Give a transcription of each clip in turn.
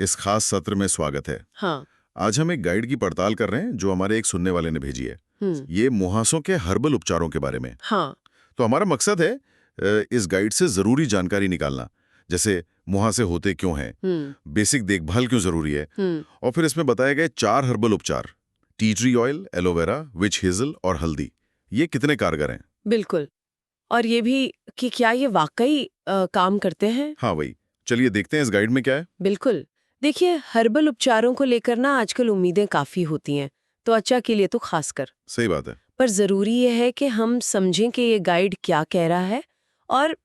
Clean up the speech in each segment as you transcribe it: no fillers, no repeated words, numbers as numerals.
इस खास सत्र में स्वागत है। हाँ। आज हम एक गाइड की पड़ताल कर रहे हैं जो हमारे एक सुनने वाले ने भेजी है। हम्म। ये मुहासों के हर्बल उपचारों के बारे में। हाँ। तो हमारा मकसद है इस गाइड से जरूरी जानकारी निकालना, जैसे मुहासे होते क्यों हैं, बेसिक देखभाल क्यों जरूरी है, और फिर इसमें बताए गए 4 हर्बल उपचार, टी ट्री ऑयल, एलोवेरा, विच हेजल और हल्दी, ये कितने कारगर हैं। बिल्कुल। और ये भी कि क्या ये वाकई काम करते हैं। हाँ वही, चलिए देखते हैं इस गाइड में क्या है। बिल्कुल। देखिए, हर्बल उपचारों को लेकर ना आजकल उम्मीदें काफी होती हैं, त्वचा के लिए तो खासकर। सही बात है। पर जरूरी ये है कि हम समझें कि ये गाइड क्या कह रहा है और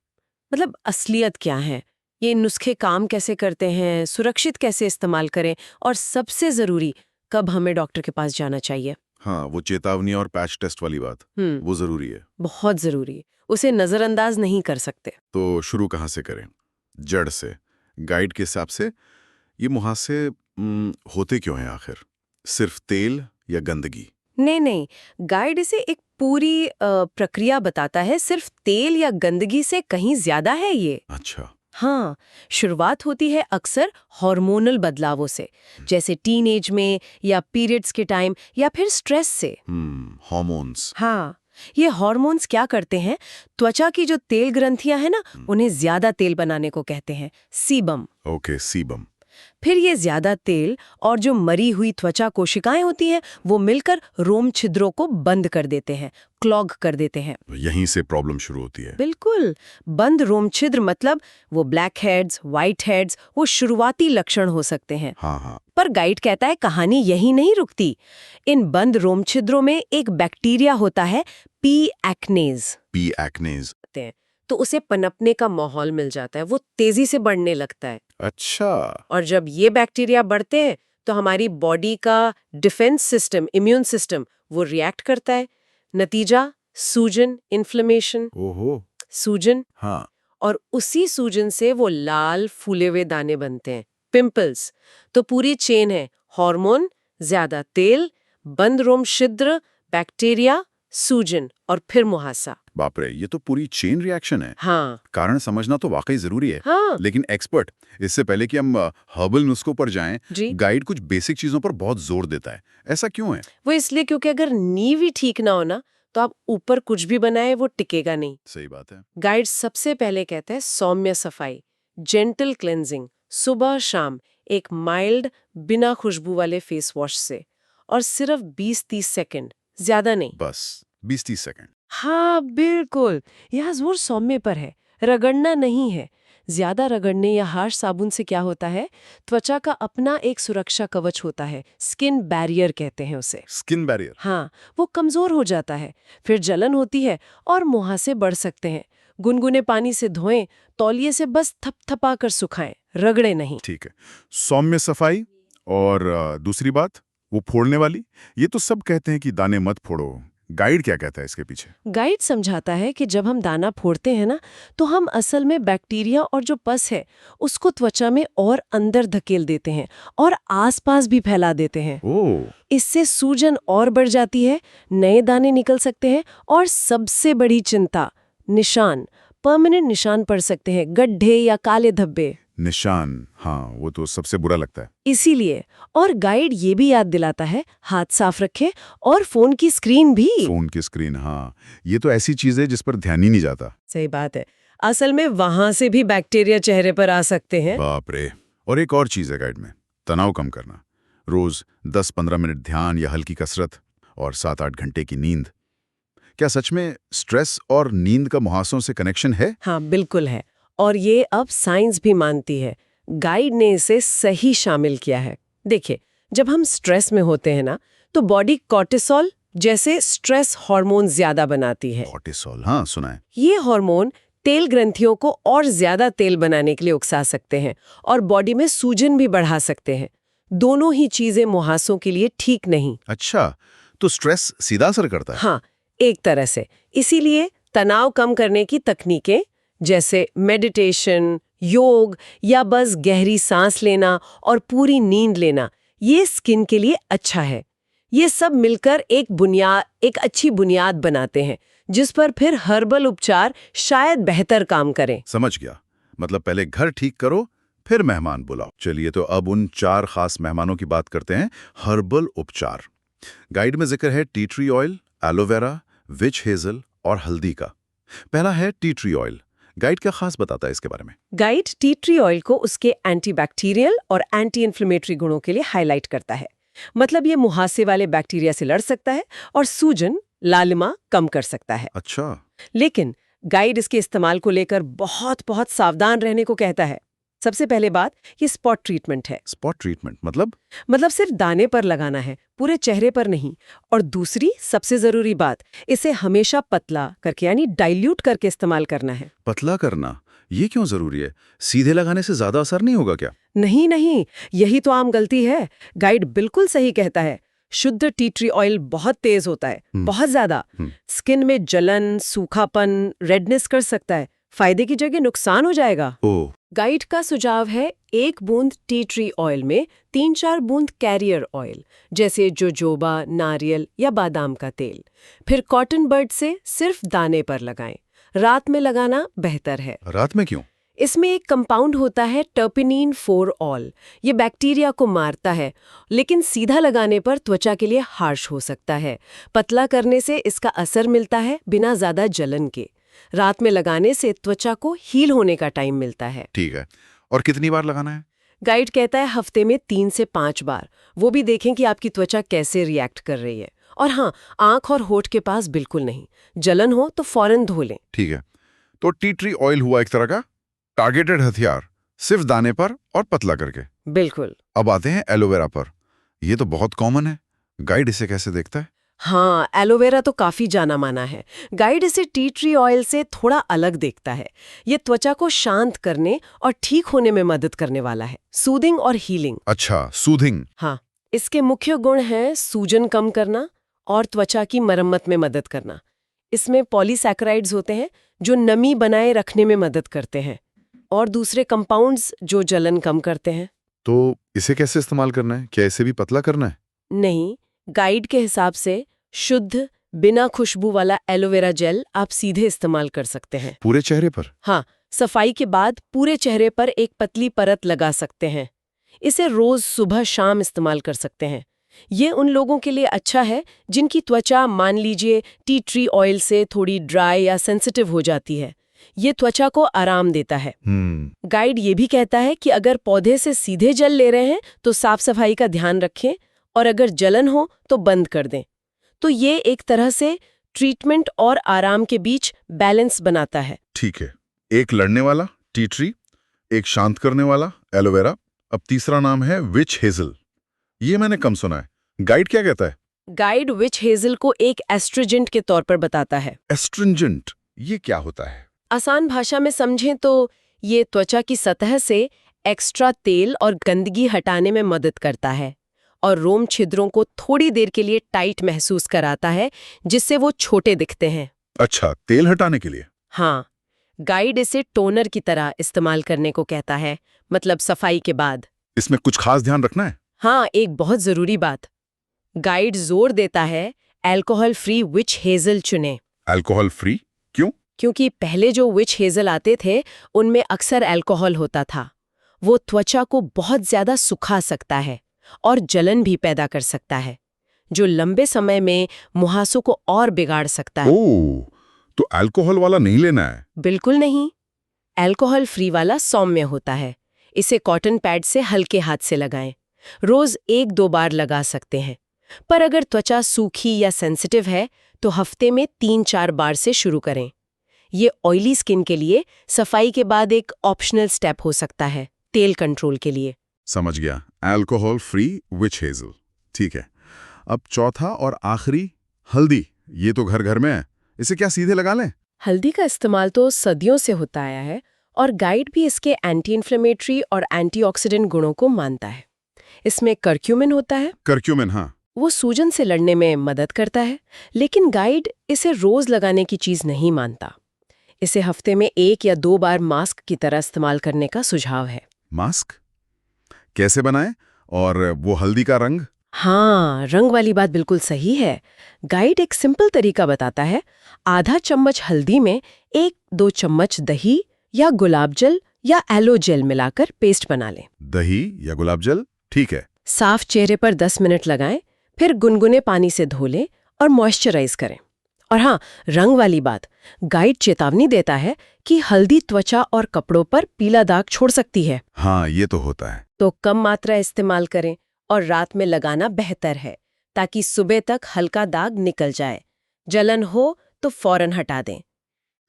मतलब असलियत क्या है, ये नुस्खे काम कैसे करते हैं, सुरक्षित कैसे इस्तेमाल करें, और सबसे जरूरी कब हमें डॉक्टर के पास जाना चाहिए। हाँ, वो चेतावनी और पैच टेस्ट वाली बात, वो जरूरी है। बहुत जरूरी है, उसे नजरअंदाज नहीं कर सकते। तो शुरू कहाँ से करें? जड़ से। गाइड के हिसाब से ये मुहासे होते क्यों हैं आखिर? सिर्फ तेल या गंदगी? नहीं नहीं, गाइड इसे एक पूरी प्रक्रिया बताता है, सिर्फ तेल या गंदगी से कहीं ज्यादा है ये। अच्छा। हाँ, शुरुआत होती है अक्सर हार्मोनल बदलावों से, जैसे टीनेज में या पीरियड्स के टाइम या फिर स्ट्रेस से। हार्मोन्स। हाँ, ये हार्मोन्स क्या करते हैं, त्वचा की जो तेल ग्रंथियां हैं ना, उन्हें ज्यादा तेल बनाने को कहते हैं, सीबम। Okay, sebum. फिर ये ज्यादा तेल और जो मरी हुई त्वचा कोशिकाएं होती हैं, वो मिलकर रोम छिद्रों को बंद कर देते हैं, क्लॉग कर देते हैं। यहीं से प्रॉब्लम शुरू होती है। बिल्कुल। बंद रोम छिद्र मतलब वो ब्लैक हेड्स, व्हाइट हेड्स, वो शुरुआती लक्षण हो सकते हैं। हाँ हाँ। पर गाइड कहता है कहानी यही नहीं रुकती। इन बंद रोम छिद्रों में एक बैक्टीरिया होता है, पी एक्नेज। पी एक्नेज। तो उसे पनपने का माहौल मिल जाता है, वो तेजी से बढ़ने लगता है। अच्छा। और जब ये बैक्टीरिया बढ़ते हैं तो हमारी बॉडी का डिफेंस सिस्टम, इम्यून सिस्टम, वो रिएक्ट करता है। नतीजा सूजन, इन्फ्लेमेशन। ओहो। सूजन। हाँ। और उसी सूजन से वो लाल फूले हुए दाने बनते हैं, पिंपल्स। तो पूरी चेन है, हार्मोन, ज्यादा तेल, बंद रोम छिद्र, बैक्टीरिया, सूजन और फिर मुहासा। बाप रे, ये तो पूरी चेन रिएक्शन है। हाँ। कारण समझना तो वाकई जरूरी है। हाँ। लेकिन एक्सपर्ट, इससे पहले कि हम हर्बल नुस्खों पर जाएं, जी। गाइड कुछ बेसिक चीजों पर बहुत जोर देता है। ऐसा क्यों है? वो इसलिए क्योंकि अगर नींव ही ठीक ना हो ना, तो आप ऊपर कुछ भी बनाए वो टिकेगा नहीं। सही बात है। गाइड सबसे पहले कहते हैं सौम्य सफाई, जेंटल क्लेंजिंग, सुबह शाम एक माइल्ड बिना खुशबू वाले फेस वॉश से, और सिर्फ 20-30 सेकंड, ज्यादा नहीं। बस 20-30 सेकंड। हाँ बिल्कुल, यहाँ जोर सौम्य पर है, रगड़ना नहीं है। ज्यादा रगड़ने या हार्श साबुन से क्या होता है, त्वचा का अपना एक सुरक्षा कवच होता है, स्किन बैरियर कहते हैं उसे। Skin barrier. हाँ, वो कमजोर हो जाता है, फिर जलन होती है और मुहासे बढ़ सकते हैं। गुनगुने पानी से धोएं, तौलिए से बस थपथपा कर सुखाएं, रगड़े नहीं। ठीक है, सौम्य सफाई। और दूसरी बात, वो फोड़ने वाली, ये तो सब कहते हैं कि दाने मत फोड़ो। गाइड क्या कहता है इसके पीछे? गाइड समझाता है कि जब हम दाना फोड़ते हैं ना, तो हम असल में बैक्टीरिया और जो पस है उसको त्वचा में और अंदर धकेल देते हैं और आसपास भी फैला देते हैं। ओह। इससे सूजन और बढ़ जाती है, नए दाने निकल सकते हैं, और सबसे बड़ी चिंता, निशान, परमानेंट निशान पड़ सकते हैं, गड्ढे या काले धब्बे। निशान, हाँ, वो तो सबसे बुरा लगता है। इसीलिए, और गाइड ये भी याद दिलाता है, हाथ साफ रखें, और फोन की स्क्रीन भी। फोन की स्क्रीन, हाँ, ये तो ऐसी चीज है जिस पर ध्यान ही नहीं जाता। सही बात है, असल में वहां से भी बैक्टीरिया चेहरे पर आ सकते हैं। बाप रे। और एक और चीज है गाइड में, तनाव कम करना। रोज 10-15 मिनट ध्यान या हल्की कसरत और 7-8 घंटे की नींद। क्या सच में स्ट्रेस और नींद का मुहासों से कनेक्शन है? हाँ बिल्कुल है, और ये अब साइंस भी मानती है। गाइड ने इसे सही शामिल किया है। देखिए, जब हम स्ट्रेस में होते हैं ना, तो बॉडी कॉर्टिसोल जैसे स्ट्रेस हार्मोन ज्यादा बनाती है। कॉर्टिसोल, हाँ सुना है। ये हार्मोन तेल ग्रंथियों को और ज्यादा तेल बनाने के लिए उकसा सकते हैं और बॉडी में सूजन भी बढ़ा सकते हैं। दोनों ही चीजें मुहासों के लिए ठीक नहीं। अच्छा, तो स्ट्रेस सीधा असर करता है? हाँ, एक तरह से। इसीलिए तनाव कम करने की तकनीकें जैसे मेडिटेशन, योग या बस गहरी सांस लेना और पूरी नींद लेना, ये स्किन के लिए अच्छा है। ये सब मिलकर एक अच्छी बुनियाद बनाते हैं, जिस पर फिर हर्बल उपचार शायद बेहतर काम करें। समझ गया। मतलब पहले घर ठीक करो, फिर मेहमान बुलाओ। चलिए तो अब उन 4 खास मेहमानों की बात करते हैं। हर्बल उपचार। गाइड में जिक्र है टी ट्री ऑयल, एलोवेरा, विच हेजल और हल्दी का। पहला है टी ट्री ऑयल। गाइड क्या खास बताता है इसके बारे में? गाइड टी ट्री ऑयल को उसके एंटीबैक्टीरियल और एंटी इन्फ्लेमेटरी गुणों के लिए हाईलाइट करता है। मतलब ये मुहासे वाले बैक्टीरिया से लड़ सकता है और सूजन, लालिमा कम कर सकता है। अच्छा। लेकिन गाइड इसके इस्तेमाल को लेकर बहुत बहुत सावधान रहने को कहता है। सबसे पहले बात, ये स्पॉट ट्रीटमेंट है। स्पॉट ट्रीटमेंट मतलब? मतलब सिर्फ दाने पर लगाना है, पूरे चेहरे पर नहीं। और दूसरी सबसे जरूरी बात, इसे हमेशा पतला करके यानी डाइल्यूट करके इस्तेमाल करना है। पतला करना, ये क्यों जरूरी है? सीधे लगाने से ज्यादा असर नहीं होगा क्या? नहीं नहीं, यही तो आम गलती है। गाइड बिल्कुल सही कहता है। शुद्ध टी ट्री ऑयल बहुत तेज होता है, बहुत ज्यादा। स्किन में जलन, सूखापन, रेडनेस कर सकता है। फायदे की जगह नुकसान हो जाएगा। ओह। गाइड का सुझाव है 1 बूंद टी ट्री ऑयल में 3-4 बूंद कैरियर ऑयल, जैसे जोजोबा, नारियल या बादाम का तेल। फिर कॉटन बड से सिर्फ दाने पर लगाएं। रात में लगाना बेहतर है। रात में क्यों? इसमें एक कंपाउंड होता है टर्पिनीन 4-ऑल। ये बैक्टीरिया को मारता है, लेकिन सीधा लगाने पर त्वचा के लिए हार्श हो सकता है। पतला करने से इसका असर मिलता है बिना ज्यादा जलन के। रात में लगाने से त्वचा को हील होने का टाइम मिलता है। ठीक है। और कितनी बार लगाना है? गाइड कहता है हफ्ते में 3 से 5 बार। वो भी देखें कि आपकी त्वचा कैसे रिएक्ट कर रही है। और हाँ, आंख और होठ के पास बिल्कुल नहीं। जलन हो तो फौरन धो लें। ठीक है। तो टी ट्री ऑयल हुआ एक तरह का टारगेटेड हथियार, सिर्फ दाने पर और पतला करके। बिल्कुल। अब आते हैं एलोवेरा पर। ये तो बहुत कॉमन है। गाइड इसे कैसे देखता है? हाँ, एलोवेरा तो काफी जाना माना है। गाइड इसे टी ट्री ऑयल से थोड़ा अलग देखता है। ये त्वचा को शांत करने और ठीक होने में मदद करने वाला है। सूदिंग और हीलिंग। अच्छा, सूदिंग। हाँ, इसके मुख्य गुण हैं सूजन कम करना और त्वचा की मरम्मत में मदद करना। इसमें पॉलीसैकेराइड्स होते हैं जो नमी बनाए रखने में मदद करते हैं, और दूसरे कंपाउंड्स जो जलन कम करते हैं। तो इसे कैसे इस्तेमाल करना है? क्या इसे भी पतला करना है? नहीं, गाइड के हिसाब से शुद्ध बिना खुशबू वाला एलोवेरा जेल आप सीधे इस्तेमाल कर सकते हैं। पूरे चेहरे पर? हाँ, सफाई के बाद पूरे चेहरे पर एक पतली परत लगा सकते हैं। इसे रोज सुबह शाम इस्तेमाल कर सकते हैं। ये उन लोगों के लिए अच्छा है जिनकी त्वचा मान लीजिए टी ट्री ऑयल से थोड़ी ड्राई या सेंसिटिव हो जाती है। ये त्वचा को आराम देता है। गाइड ये भी कहता है कि अगर पौधे से सीधे जल ले रहे हैं तो साफ सफाई का ध्यान रखें, और अगर जलन हो तो बंद कर दें। तो ये एक तरह से ट्रीटमेंट और आराम के बीच बैलेंस बनाता है। ठीक है। एक लड़ने वाला टी ट्री, एक शांत करने वाला एलोवेरा, अब तीसरा नाम है विच हेजल। ये मैंने कम सुना है। गाइड क्या कहता है? गाइड विच हेजल को एक एस्ट्रोजेंट के तौर पर बताता है। एस्ट्रिंजेंट, ये क्या होता है? आसान भाषा में समझें तो ये त्वचा की सतह से एक्स्ट्रा तेल और गंदगी हटाने में मदद करता है और रोम छिद्रों को थोड़ी देर के लिए टाइट महसूस कराता है, जिससे वो छोटे दिखते हैं। अच्छा, तेल हटाने के लिए? हाँ, गाइड इसे टोनर की तरह इस्तेमाल करने को कहता है, मतलब सफाई के बाद। इसमें कुछ खास ध्यान रखना है? हाँ, एक बहुत जरूरी बात। गाइड जोर देता है अल्कोहल फ्री विच हेजल चुने। अल्कोहल फ्री क्यों? क्योंकि पहले जो विच हेजल आते थे उनमें अक्सर अल्कोहल होता था। वो त्वचा को बहुत ज्यादा सुखा सकता है और जलन भी पैदा कर सकता है, जो लंबे समय में मुहासों को और बिगाड़ सकता है। ओह, तो अल्कोहल वाला नहीं लेना है? बिल्कुल नहीं। अल्कोहल फ्री वाला सौम्य होता है। इसे कॉटन पैड से हल्के हाथ से लगाएं। रोज 1-2 बार लगा सकते हैं। पर अगर त्वचा सूखी या सेंसिटिव है तो हफ्ते में 3-4 बार से शुरू करें। ये ऑयली स्किन के लिए सफाई के बाद एक ऑप्शनल स्टेप हो सकता है, तेल कंट्रोल के लिए। समझ गया। अल्कोहल फ्री विच हेजल, ठीक है। अब चौथा और आखिरी, हल्दी। ये तो घर घर में है, इसे क्या सीधे लगा लें? हल्दी का इस्तेमाल तो सदियों से होता आया है और गाइड भी इसके एंटी इन्फ्लेमेटरी और एंटीऑक्सीडेंट गुणों को मानता है। इसमें करक्यूमिन होता है। करक्यूमिन, हाँ। वो सूजन से लड़ने में मदद करता है, लेकिन गाइड इसे रोज लगाने की चीज नहीं मानता। इसे हफ्ते में 1 या 2 बार मास्क की तरह इस्तेमाल करने का सुझाव है। मास्क कैसे बनाएं? और वो हल्दी का रंग? हाँ, रंग वाली बात बिल्कुल सही है। गाइड एक सिंपल तरीका बताता है। आधा चम्मच हल्दी में 1-2 चम्मच दही या गुलाब जल या एलो जेल मिलाकर पेस्ट बना लें। दही या गुलाब जल, ठीक है। साफ चेहरे पर 10 मिनट लगाएं, फिर गुनगुने पानी से धो लें और मॉइस्चराइज करें। और हाँ, रंग वाली बात, गाइड चेतावनी देता है कि हल्दी त्वचा और कपड़ों पर पीला दाग छोड़ सकती है। हाँ, ये तो होता है। तो कम मात्रा इस्तेमाल करें और रात में लगाना बेहतर है, ताकि सुबह तक हल्का दाग निकल जाए। जलन हो तो फौरन हटा दें।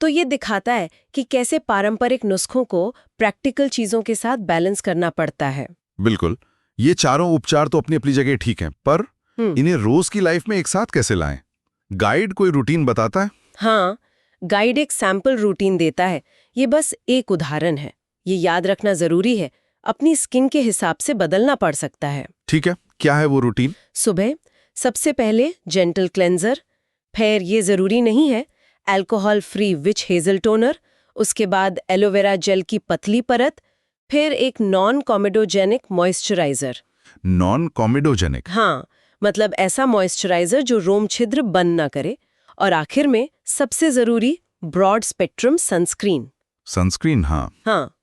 तो ये दिखाता है कि कैसे पारंपरिक नुस्खों को प्रैक्टिकल चीजों के साथ बैलेंस करना पड़ता है। बिल्कुल, ये चारों उपचार तो अपनी अपनी जगह ठीक हैं, पर इन्हें रोज की लाइफ में एक साथ कैसे लाएं? गाइड कोई रूटीन बताता है? हाँ, गाइड एक सैंपल रूटीन देता है। ये बस एक उदाहरण है। ये याद रखना जरूरी है, अपनी स्किन के हिसाब से बदलना पड़ सकता है। ठीक है, क्या है वो रूटीन? सुबह सबसे पहले जेंटल क्लेंजर, फिर ये जरूरी नहीं है अल्कोहल फ्री विच हेजल टोनर, उसके बाद एलोवेरा जेल की पतली परत, फिर एक non comedogenic moisturiser. Non comedogenic? हाँ, मतलब ऐसा मॉइस्चराइजर जो रोम छिद्र बंद ना करे। और आखिर में सबसे जरूरी ब्रॉड स्पेक्ट्रम सनस्क्रीन। सनस्क्रीन, हाँ। हाँ,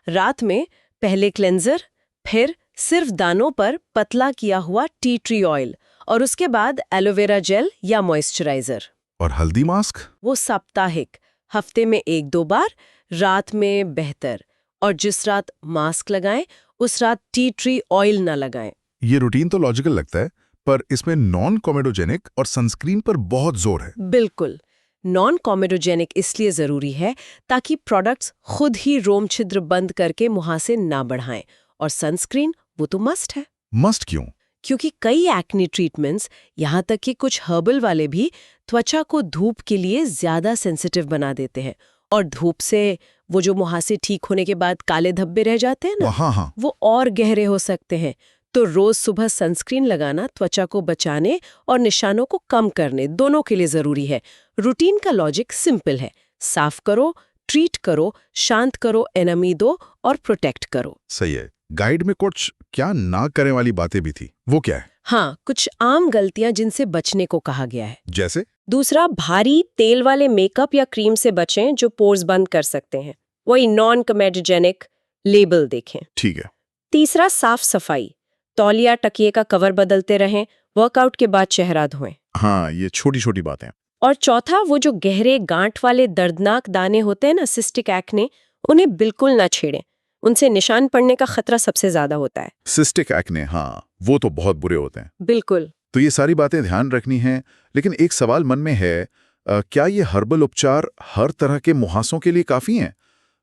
रात में पहले क्लेंजर, फिर सिर्फ दानों पर पतला किया हुआ टी ट्री ऑयल और उसके बाद एलोवेरा जेल या मॉइस्चराइजर। और हल्दी मास्क? वो साप्ताहिक, हफ्ते में 1-2 बार, रात में बेहतर। और जिस रात मास्क लगाएं उस रात टी ट्री ऑयल ना लगाएं। ये रूटीन तो लॉजिकल लगता है, पर इसमें नॉन कॉमेडोजेनिक और सनस्क्रीन पर बहुत जोर है। बिल्कुल, नॉन कॉमेडोजेनिक इसलिए जरूरी है ताकि प्रोडक्ट्स खुद ही रोम छिद्र बंद करके मुहासे ना बढ़ाएं। और सनस्क्रीन वो तो मस्ट है। मस्ट क्यों? क्योंकि कई एक्ने ट्रीटमेंट्स, यहाँ तक कि कुछ हर्बल वाले भी, त्वचा को धूप के लिए ज्यादा सेंसिटिव बना देते हैं। और धूप से वो जो मुहासे ठीक होने के बाद काले धब्बे रह जाते हैं ना, हाँ। वो और गहरे हो सकते हैं। तो रोज सुबह सनस्क्रीन लगाना त्वचा को बचाने और निशानों को कम करने दोनों के लिए जरूरी है। रूटीन का लॉजिक सिंपल है, साफ करो, ट्रीट करो, शांत करो, एनमी दो और प्रोटेक्ट करो। सही है। गाइड में कुछ क्या ना करने वाली बातें भी थी, वो क्या है? हाँ, कुछ आम गलतियां जिनसे बचने को कहा गया है। जैसे? दूसरा, भारी तेल वाले मेकअप या क्रीम से बचें जो पोर्स बंद कर सकते हैं। वही नॉन कमेडोजेनिक लेबल देखें। ठीक है। तीसरा, साफ सफाई, तौलिया टकिए का कवर बदलते रहें, वर्कआउट के बाद चेहरा धोएं। हाँ, ये छोटी छोटी बातें। और चौथा, वो जो गहरे गांठ वाले दर्दनाक दाने होते हैं ना, सिस्टिक एक्ने, उन्हें बिल्कुल ना छेड़ें। उनसे निशान पड़ने का खतरा सबसे ज्यादा होता है। सिस्टिक एक्ने, हाँ, वो तो बहुत बुरे होते हैं। बिल्कुल। तो ये सारी बातें ध्यान रखनी हैं, लेकिन एक सवाल मन में है, क्या ये हर्बल उपचार हर तरह के मुहासों के लिए काफी हैं?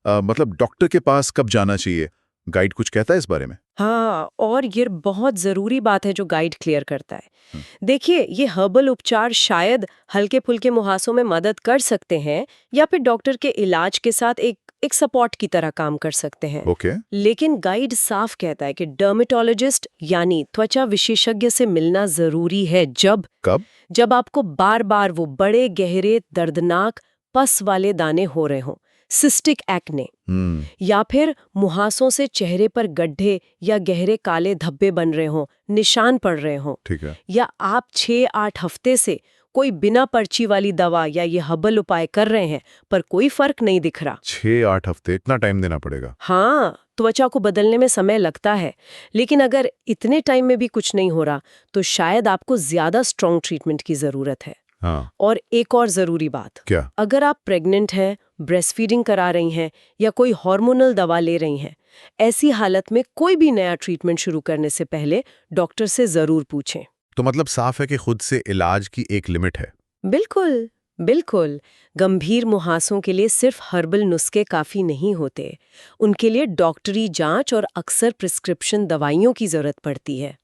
मतलब डॉक्टर के पास कब जाना चाहिए? गाइड कुछ कहता है इस बारे में? हाँ, और ये बहुत जरूरी बात है जो गाइड क्लियर करता है। देखिए, ये हर्बल उपचार शायद हल्के फुल्के मुहासों में मदद कर सकते हैं या फिर डॉक्टर के इलाज के साथ एक सपोर्ट की तरह काम कर सकते हैं। ओके। लेकिन गाइड साफ कहता है कि डर्मेटोलॉजिस्ट यानी त्वचा विशेषज्ञ से मिलना जरूरी है। कब? जब आपको बार बार वो बड़े गहरे दर्दनाक पस वाले दाने हो रहे हों, सिस्टिक एक्ने, या फिर मुहासों से चेहरे पर गड्ढे या गहरे काले धब्बे बन रहे हों, निशान पड़ रहे हों। ठीक है। या आप 6-8 हफ्ते से कोई बिना पर्ची वाली दवा या ये हर्बल उपाय कर रहे हैं पर कोई फर्क नहीं दिख रहा। 6-8 हफ्ते, इतना टाइम देना पड़ेगा? हाँ, त्वचा को बदलने में समय लगता है, लेकिन अगर इतने टाइम में भी कुछ नहीं हो रहा तो शायद आपको ज्यादा स्ट्रॉन्ग ट्रीटमेंट की जरूरत है। हाँ। और एक और जरूरी बात, क्या? अगर आप प्रेग्नेंट हैं, ब्रेस्ट फीडिंग करा रही हैं या कोई हार्मोनल दवा ले रही हैं, ऐसी हालत में कोई भी नया ट्रीटमेंट शुरू करने से पहले डॉक्टर से जरूर पूछें। तो मतलब साफ है कि खुद से इलाज की एक लिमिट है? बिल्कुल, बिल्कुल। गंभीर मुहासों के लिए सिर्फ हर्बल नुस्खे काफी नहीं होते। उनके लिए डॉक्टरी जांच और अक्सर प्रिस्क्रिप्शन दवाइयों की जरूरत पड़ती है।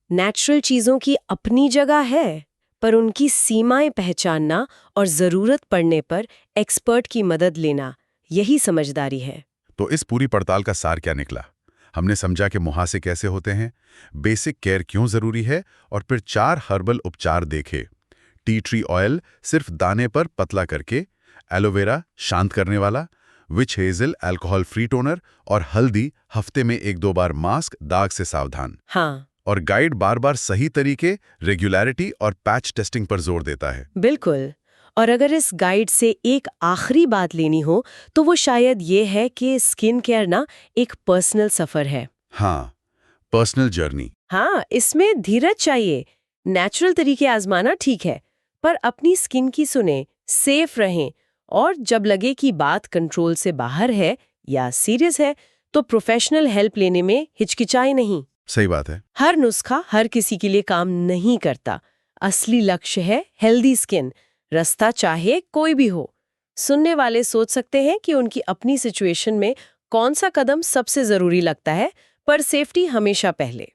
नेचुरल चीजों की अपनी जगह है, पर उनकी सीमाएं पहचानना और जरूरत पड़ने पर एक्सपर्ट की मदद लेना, यही समझदारी है। तो इस पूरी पड़ताल का सार क्या निकला? हमने समझा कि मुहासे कैसे होते हैं, बेसिक केयर क्यों जरूरी है, और फिर 4 हर्बल उपचार देखे। टी ट्री ऑयल सिर्फ दाने पर पतला करके, एलोवेरा शांत करने वाला, विच हेजल अल्कोहल फ्री टोनर, और हल्दी हफ्ते में 1-2 बार मास्क, दाग से सावधान। हाँ, और गाइड बार बार सही तरीके, रेगुलरिटी और पैच टेस्टिंग पर जोर देता है। बिल्कुल। और अगर इस गाइड से एक आखिरी बात लेनी हो तो वो शायद ये है कि स्किन केयर ना एक पर्सनल सफर है। हाँ, पर्सनल जर्नी। हाँ, इसमें धीरज चाहिए। नेचुरल तरीके आजमाना ठीक है, पर अपनी स्किन की सुने, सेफ रहें और जब लगे कि बात कंट्रोल से बाहर है या सीरियस है तो प्रोफेशनल हेल्प लेने में हिचकिचाए नहीं। सही बात है। हर नुस्खा हर किसी के लिए काम नहीं करता। असली लक्ष्य है हेल्दी स्किन, रास्ता चाहे कोई भी हो। सुनने वाले सोच सकते हैं कि उनकी अपनी सिचुएशन में कौन सा कदम सबसे जरूरी लगता है, पर सेफ्टी हमेशा पहले।